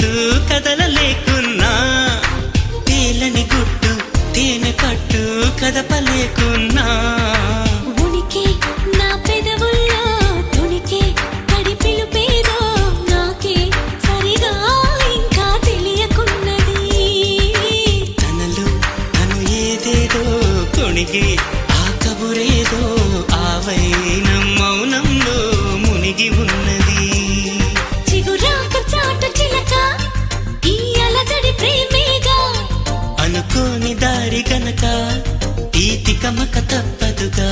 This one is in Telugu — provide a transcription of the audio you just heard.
కట్టు కదలలేకున్నా, తేలని గుట్టు తేనె పట్టు కదపలేకున్నా, ఉనికి నా పెదవుల్లో తుణికే తడి పిలుపేదో నాకే సరిగా ఇంకా తెలియకున్నది. తనలు తను ఏదేదో కొణిగి ఆ కబురేదో ఆవైనం మౌనంలో మునిగి ఉన్నది. చిగురాకు చాటు చిలక ఈ అలజడి ప్రేమేగా, అనుకోని దారి గనక ఈ తికమక తప్పదుగా.